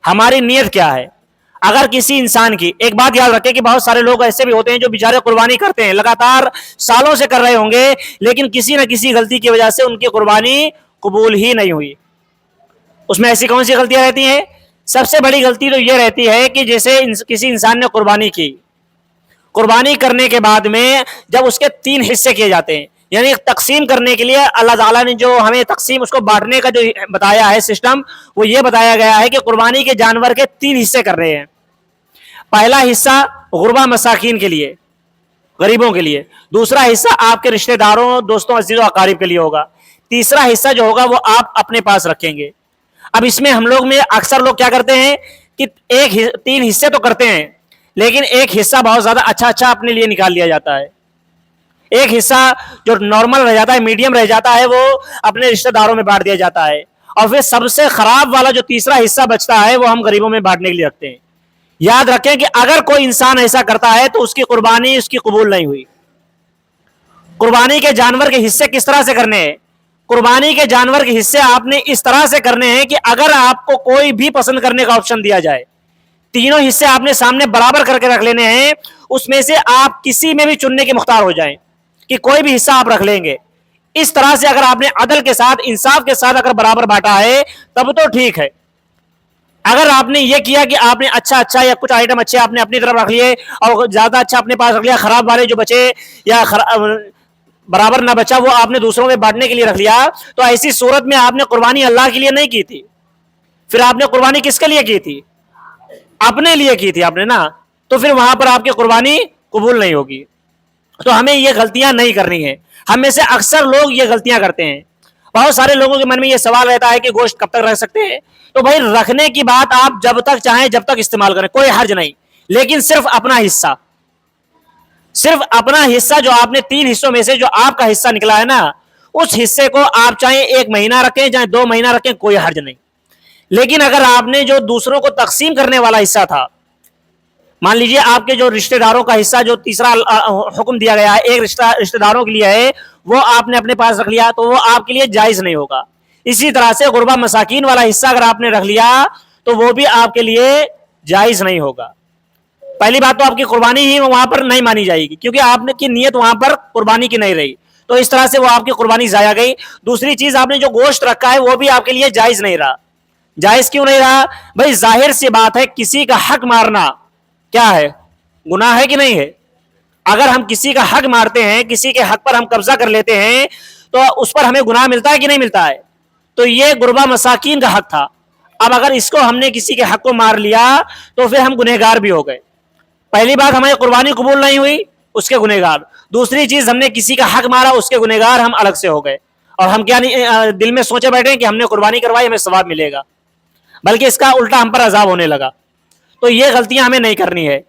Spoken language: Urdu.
ہماری نیت کیا ہے. اگر کسی انسان کی، ایک بات یاد رکھیں کہ بہت سارے لوگ ایسے بھی ہوتے ہیں جو بیچارے قربانی کرتے ہیں، لگاتار سالوں سے کر رہے ہوں گے، لیکن کسی نہ کسی غلطی کی وجہ سے ان کی قربانی قبول ہی نہیں ہوئی. اس میں ایسی کون سی غلطیاں رہتی ہیں؟ سب سے بڑی غلطی تو یہ رہتی ہے کہ جیسے کسی انسان نے قربانی کی، قربانی کرنے کے بعد میں جب اس کے 3 حصے کیے جاتے ہیں، یعنی تقسیم کرنے کے لیے اللہ تعالیٰ نے جو ہمیں تقسیم، اس کو بانٹنے کا جو بتایا ہے سسٹم، وہ یہ بتایا گیا ہے کہ قربانی کے جانور کے 3 حصے کر رہے ہیں. پہلا حصہ غربا مساکین کے لیے، غریبوں کے لیے. دوسرا حصہ آپ کے رشتہ داروں، دوستوں، عزیزوں، اقارب کے لیے ہوگا. تیسرا حصہ جو ہوگا وہ آپ اپنے پاس رکھیں گے. اب اس میں ہم لوگ میں اکثر لوگ کیا کرتے ہیں کہ 3 حصے تو کرتے ہیں، لیکن ایک حصہ بہت زیادہ اچھا اپنے لیے نکال لیا جاتا ہے. ایک حصہ جو نارمل رہ جاتا ہے، میڈیم رہ جاتا ہے، وہ اپنے رشتہ داروں میں بانٹ دیا جاتا ہے. اور پھر سب سے خراب والا جو تیسرا حصہ بچتا ہے وہ ہم غریبوں میں بانٹنے کے لیے رکھتے ہیں. یاد رکھیں کہ اگر کوئی انسان ایسا کرتا ہے تو اس کی قربانی اس کی قبول نہیں ہوئی. قربانی کے جانور کے حصے کس طرح سے کرنے ہیں؟ قربانی کے جانور کے حصے آپ نے اس طرح سے کرنے ہیں کہ اگر آپ کو کوئی بھی پسند کرنے کا آپشن دیا جائے، تینوں حصے آپ نے سامنے برابر کر کے رکھ لینے ہیں، اس میں سے آپ کسی میں بھی چننے کے مختار ہو جائیں کہ کوئی بھی حصہ آپ رکھ لیں گے. اس طرح سے اگر آپ نے عدل کے ساتھ، انصاف کے ساتھ اگر برابر بانٹا ہے تب تو ٹھیک ہے. اگر آپ نے یہ کیا کہ آپ نے اچھا یا کچھ آئٹم اچھے آپ نے اپنی طرف رکھ لیے اور زیادہ اچھا اپنے پاس رکھ لیا، خراب والے جو بچے یا برابر نہ بچا وہ آپ نے دوسروں میں بانٹنے کے لیے رکھ لیا، تو ایسی صورت میں آپ نے قربانی اللہ کے لیے نہیں کی تھی. پھر آپ نے قربانی کس کے لیے کی تھی؟ اپنے لیے کی تھی آپ نے نا. تو پھر وہاں پر آپ کی قربانی قبول نہیں ہوگی. تو ہمیں یہ غلطیاں نہیں کرنی ہے. ہم میں سے اکثر لوگ یہ غلطیاں کرتے ہیں. بہت سارے لوگوں کے من میں یہ سوال رہتا ہے کہ گوشت کب تک رکھ سکتے ہیں؟ تو بھائی رکھنے کی بات آپ جب تک چاہیں جب تک استعمال کریں، کوئی حرج نہیں، لیکن صرف اپنا حصہ، صرف اپنا حصہ جو آپ نے 3 حصوں میں سے جو آپ کا حصہ نکلا ہے نا، اس حصے کو آپ چاہیں 1 مہینہ رکھیں چاہے 2 مہینہ رکھیں، کوئی حرج نہیں. لیکن اگر آپ نے جو دوسروں کو تقسیم کرنے والا حصہ تھا، مان لیجئے آپ کے جو رشتہ داروں کا حصہ جو تیسرا حکم دیا گیا ہے ایک رشتہ داروں کے لیے ہے، وہ آپ نے اپنے پاس رکھ لیا تو وہ آپ کے لیے جائز نہیں ہوگا. اسی طرح سے غربا مساکین والا حصہ اگر آپ نے رکھ لیا تو وہ بھی آپ کے لیے جائز نہیں ہوگا. پہلی بات تو آپ کی قربانی ہی وہاں پر نہیں مانی جائے گی، کیونکہ آپ نے کی نیت وہاں پر قربانی کی نہیں رہی، تو اس طرح سے وہ آپ کی قربانی ضائع گئی. دوسری چیز، آپ نے جو گوشت رکھا ہے وہ بھی آپ کے لیے جائز نہیں رہا. جائز کیوں نہیں رہا؟ بھائی ظاہر سی بات ہے، کسی کا حق مارنا کیا ہے؟ گناہ ہے کہ نہیں ہے؟ اگر ہم کسی کا حق مارتے ہیں، کسی کے حق پر ہم قبضہ کر لیتے ہیں، تو اس پر ہمیں گناہ ملتا ہے کہ نہیں ملتا ہے؟ تو یہ غربا مساکین کا حق تھا. اب اگر اس کو ہم نے کسی کے حق کو مار لیا تو پھر ہم گنہگار بھی ہو گئے. پہلی بات، ہماری قربانی قبول نہیں ہوئی، اس کے گنہگار. دوسری چیز، ہم نے کسی کا حق مارا، اس کے گنہگار ہم الگ سے ہو گئے. اور ہم کیا نہیں دل میں سوچے بیٹھے کہ ہم نے قربانی کروائی، ہمیں ثواب ملے گا، بلکہ اس کا الٹا ہم پر عذاب ہونے لگا. تو یہ غلطیاں ہمیں نہیں کرنی ہے.